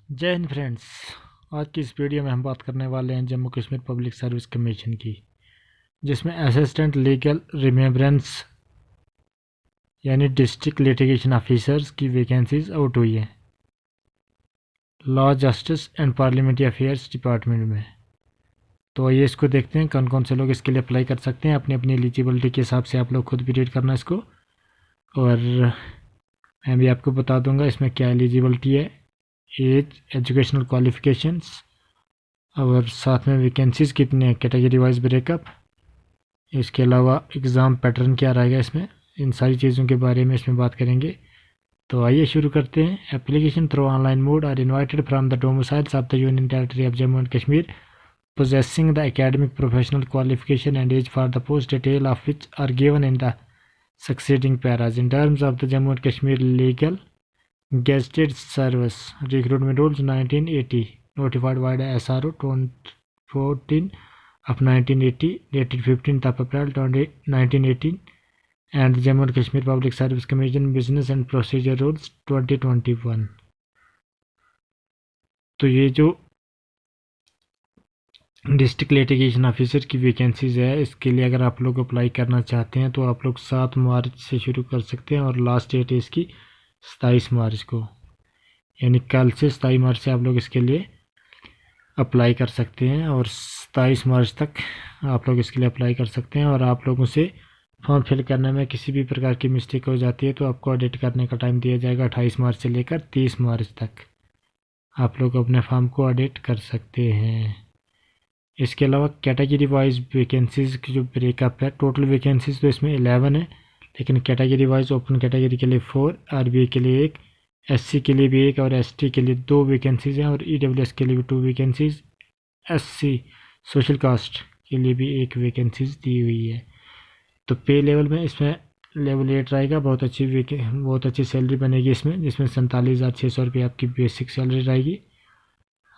जय हिंद फ्रेंड्स। आज की इस वीडियो में हम बात करने वाले हैं Jammu Kashmir public service commission की, जिसमें असिस्टेंट लीगल रिमेम्बरेंस यानी डिस्ट्रिक्ट लिटिगेशन ऑफिसर्स की वैकेंसीज आउट हुई है law justice and parliamentary affairs department में। तो आइए इसको देखते हैं कौन कौन से लोग इसके लिए अप्लाई कर सकते हैं। अपनी अपनी एलिजिबिलिटी के हिसाब से आप लोग खुद भी रीड करना इसको, और मैं भी आपको बता दूंगा इसमें क्या एलिजिबिलिटी है, एज, एजुकेशनल क्वालिफिकेशंस, और साथ में वैकेंसीज कितने हैं, कैटेगरी वाइज ब्रेकअप, इसके अलावा एग्ज़ाम पैटर्न क्या रहेगा इसमें, इन सारी चीज़ों के बारे में इसमें बात करेंगे। तो आइए शुरू करते हैं। Application through online mode are invited from the domiciles of the union territory of Jammu and Kashmir possessing the academic professional qualification and age for the post detail of which are given in the succeeding paras. In terms of the Jammu and Kashmir Legal Gazetted Service Recruitment Rules 1980 notified by the SRO 14 of 1980 dated 15th of April 1918 and the Jammu and Kashmir Public Service Commission Business and Procedure Rules 2021। तो ये जो district litigation officer की vacancies है, इसके लिए अगर आप लोग अप्लाई करना चाहते हैं तो आप लोग 7 मार्च से शुरू कर सकते हैं और लास्ट डेट है इसकी 27 मार्च को, यानी कल से 27 मार्च से आप लोग इसके लिए अप्लाई कर सकते हैं और 27 मार्च तक आप लोग इसके लिए अप्लाई कर सकते हैं। और आप लोगों से फॉर्म फिल करने में किसी भी प्रकार की मिस्टेक हो जाती है तो आपको एडिट करने का टाइम दिया जाएगा 28 मार्च से लेकर 30 मार्च तक आप लोग अपने फॉर्म को एडिट कर सकते हैं। इसके अलावा कैटेगरी वाइज वैकेंसीज़ की जो ब्रेकअप है, टोटल वैकेंसीज़ तो इसमें 11 है, लेकिन कैटेगरी वाइज ओपन कैटेगरी के लिए 4, आरबीए के लिए 1, एससी के लिए भी 1 और एसटी के लिए 2 वैकेंसीज़ हैं और ईडब्ल्यूएस के लिए भी 2 वैकेंसीज़, एससी सोशल कास्ट के लिए भी 1 वैकेंसीज़ दी हुई है। तो पे लेवल में इसमें लेवल 8 रहेगा, बहुत अच्छी सैलरी बनेगी इसमें, जिसमें 47,600 रुपये आपकी बेसिक सैलरी रहेगी।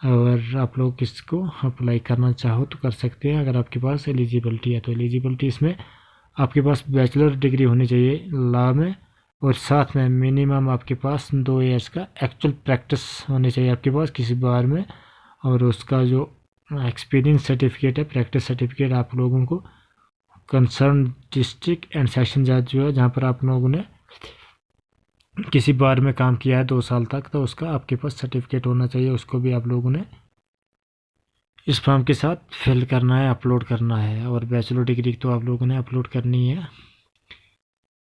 और आप लोग इसको अप्लाई करना चाहो तो कर सकते हैं अगर आपके पास एलिजिबिलिटी है। तो एलिजिबिलिटी इसमें आपके पास बैचलर डिग्री होनी चाहिए लॉ में, और साथ में मिनिमम आपके पास 2 ईयर्स का एक्चुअल प्रैक्टिस होनी चाहिए आपके पास किसी बार में, और उसका जो एक्सपीरियंस सर्टिफिकेट है, प्रैक्टिस सर्टिफिकेट, आप लोगों को कंसर्न डिस्ट्रिक्ट एंड सेशन जज जो है जहाँ पर आप लोगों ने किसी बार में काम किया है 2 साल तक, तो उसका आपके पास सर्टिफिकेट होना चाहिए, उसको भी आप लोगों ने इस फॉर्म के साथ फिल करना है, अपलोड करना है। और बैचलर डिग्री तो आप लोगों ने अपलोड करनी है।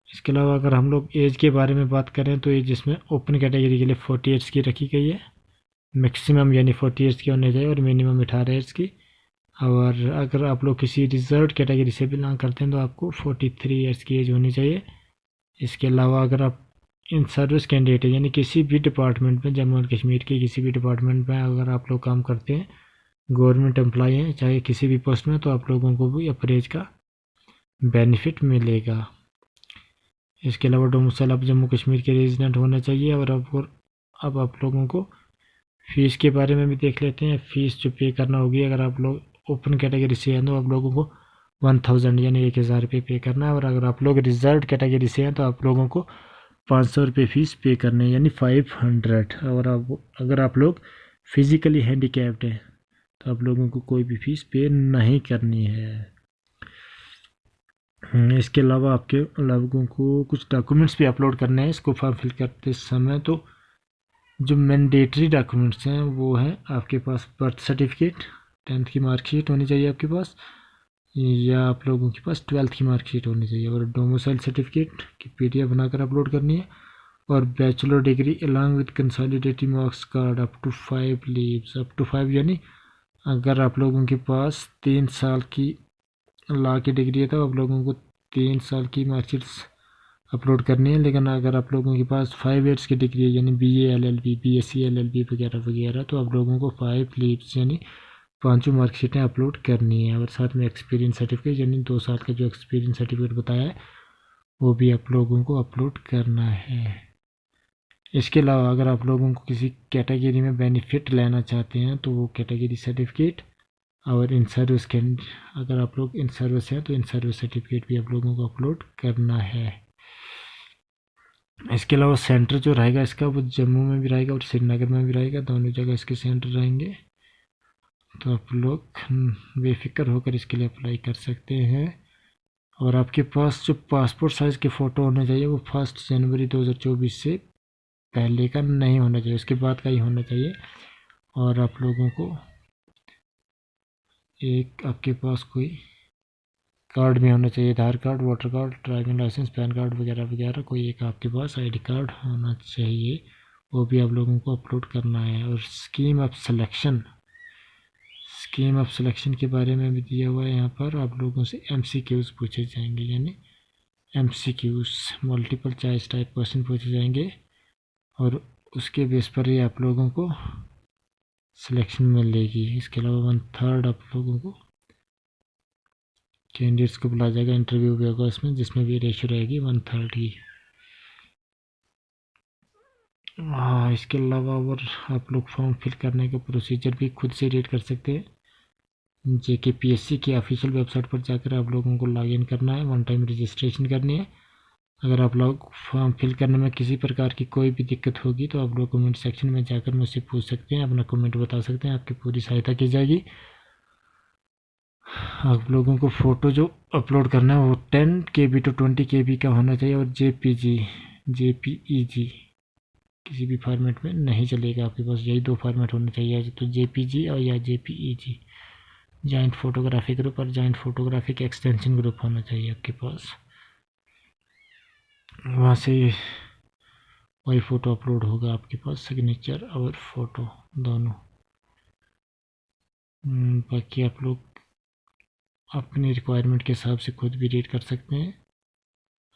इसके अलावा अगर हम लोग एज के बारे में बात करें तो एज इसमें ओपन कैटेगरी के लिए 40 ईयर्स की रखी गई है, मैक्सिमम यानी 40 ईयर्स की होनी चाहिए और मिनिमम 18 ईयर्स की। और अगर आप लोग किसी रिजर्व कैटेगरी से बिलोंग करते हैं तो आपको 43 ईयर्स की एज होनी चाहिए। इसके अलावा अगर आप इन सर्विस कैंडिडेट है, यानी किसी भी डिपार्टमेंट में, जम्मू एंड कश्मीर के किसी भी डिपार्टमेंट में अगर आप लोग काम करते हैं, गवर्नमेंट एम्प्लॉय हैं चाहे किसी भी पोस्ट में, तो आप लोगों को भी अपरेज का बेनिफिट मिलेगा। इसके अलावा डोमिसाइल आप जम्मू कश्मीर के रेजिडेंट होना चाहिए। और अब आप लोगों को फ़ीस के बारे में भी देख लेते हैं। फ़ीस जो पे करना होगी, अगर आप लोग ओपन कैटेगरी से हैं तो आप लोगों को 1000 यानी 1000 रुपये पे करना है, और अगर आप लोग रिजर्व कैटेगरी से हैं तो आप लोगों को 500 रुपये फ़ीस पे करने यानी 500। और अगर आप लोग फिज़िकली हैंडीकैप्ड हैं तो आप लोगों को कोई भी फ़ीस पे नहीं करनी है। इसके अलावा आपके लोगों को कुछ डॉक्यूमेंट्स भी अपलोड करने हैं इसको फॉर्म फिल करते समय। तो जो मैंडेटरी डॉक्यूमेंट्स हैं वो हैं आपके पास बर्थ सर्टिफिकेट, 10th की मार्कशीट होनी चाहिए आपके पास, या आप लोगों के पास 12th की मार्कशीट होनी चाहिए, और डोमिसाइल सर्टिफिकेट की PDF बनाकर अपलोड करनी है, और bachelor degree along with consolidated marks card up to 5 leaves, up to 5 यानी अगर आप लोगों के पास 3 साल की लॉ की डिग्री है तो आप लोगों को 3 साल की मार्कशीट्स अपलोड करनी है। लेकिन अगर आप लोगों के पास 5 ईयर्स की डिग्री है यानी BA LLB BSc LLB वगैरह वगैरह, तो आप लोगों को 5 लीव्स यानी 5 मार्कशीटें अपलोड करनी है, और साथ में एक्सपीरियंस सर्टिफिकेट यानी 2 साल का जो एक्सपीरियंस सर्टिफिकेट बताया है वो भी आप लोगों को अपलोड करना है। इसके अलावा अगर आप लोगों को किसी कैटेगरी में बेनिफिट लेना चाहते हैं तो वो कैटेगरी सर्टिफिकेट, और इन सर्विस के अगर आप लोग इन सर्विस हैं तो इन सर्विस सर्टिफिकेट भी आप लोगों को अपलोड करना है। इसके अलावा सेंटर जो रहेगा इसका वो जम्मू में भी रहेगा और श्रीनगर में भी रहेगा, दोनों जगह इसके सेंटर रहेंगे। तो आप लोग बेफिक्र होकर इसके लिए अप्लाई कर सकते हैं। और आपके पास जो पासपोर्ट साइज़ के फ़ोटो होने चाहिए वो 1 जनवरी 2024 से पहले का नहीं होना चाहिए, उसके बाद का ही होना चाहिए। और आप लोगों को एक आपके पास कोई कार्ड भी होना चाहिए, Aadhaar card, voter card, driving license, PAN card वगैरह वगैरह, कोई एक आपके पास आईडी कार्ड होना चाहिए, वो भी आप लोगों को अपलोड करना है। और स्कीम ऑफ सिलेक्शन के बारे में भी दिया हुआ है यहाँ पर। आप लोगों से MCQs पूछे जाएंगे, यानी MCQs multiple choice type question पूछे जाएंगे और उसके बेस पर ही आप लोगों को सिलेक्शन मिलेगी। इसके अलावा 1/3 आप लोगों को कैंडिडेट्स को बुलाया जाएगा, इंटरव्यू भी होगा उसमें, जिसमें भी रेशियो रहेगी 1/3 की। हाँ, इसके अलावा और आप लोग फॉर्म फिल करने का प्रोसीजर भी खुद से रीड कर सकते हैं। JKPSC की ऑफिशियल वेबसाइट पर जाकर आप लोगों को लॉगिन करना है, 1 टाइम रजिस्ट्रेशन करनी है। अगर आप लोग फॉर्म फिल करने में किसी प्रकार की कोई भी दिक्कत होगी तो आप लोग कमेंट सेक्शन में जाकर मुझसे पूछ सकते हैं, अपना कमेंट बता सकते हैं, आपकी पूरी सहायता की जाएगी। आप लोगों को फ़ोटो जो अपलोड करना है वो 10 KB to 20 KB का होना चाहिए और JPEG किसी भी फॉर्मेट में नहीं चलेगा। आपके पास यही 2 फॉर्मेट होने चाहिए, तो JPG और या JPEG, जॉइंट फोटोग्राफी ग्रुप और जॉइंट फोटोग्राफिक एक्सटेंशन ग्रुप होना चाहिए आपके पास। वहाँ से वही फ़ोटो अपलोड होगा आपके पास, सिग्नेचर और फ़ोटो दोनों। बाकी आप लोग अपनी रिक्वायरमेंट के हिसाब से खुद भी रीड कर सकते हैं।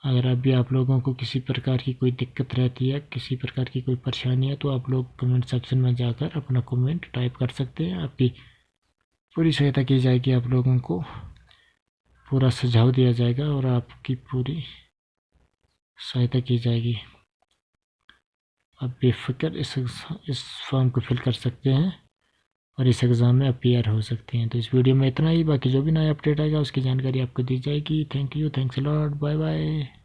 अगर अभी आप लोगों को किसी प्रकार की कोई दिक्कत रहती है, किसी प्रकार की कोई परेशानी है, तो आप लोग कमेंट सेक्शन में जाकर अपना कमेंट टाइप कर सकते हैं। आपकी पूरी सहायता की जाएगी, आप लोगों को पूरा सुझाव दिया जाएगा और आपकी पूरी सहायता की जाएगी। आप बेफिक्र इस फॉर्म को फिल कर सकते हैं और इस एग्ज़ाम में अपीयर हो सकते हैं। तो इस वीडियो में इतना ही, बाकी जो भी नया अपडेट आएगा उसकी जानकारी आपको दी जाएगी। Thank you, thanks a lot, bye bye.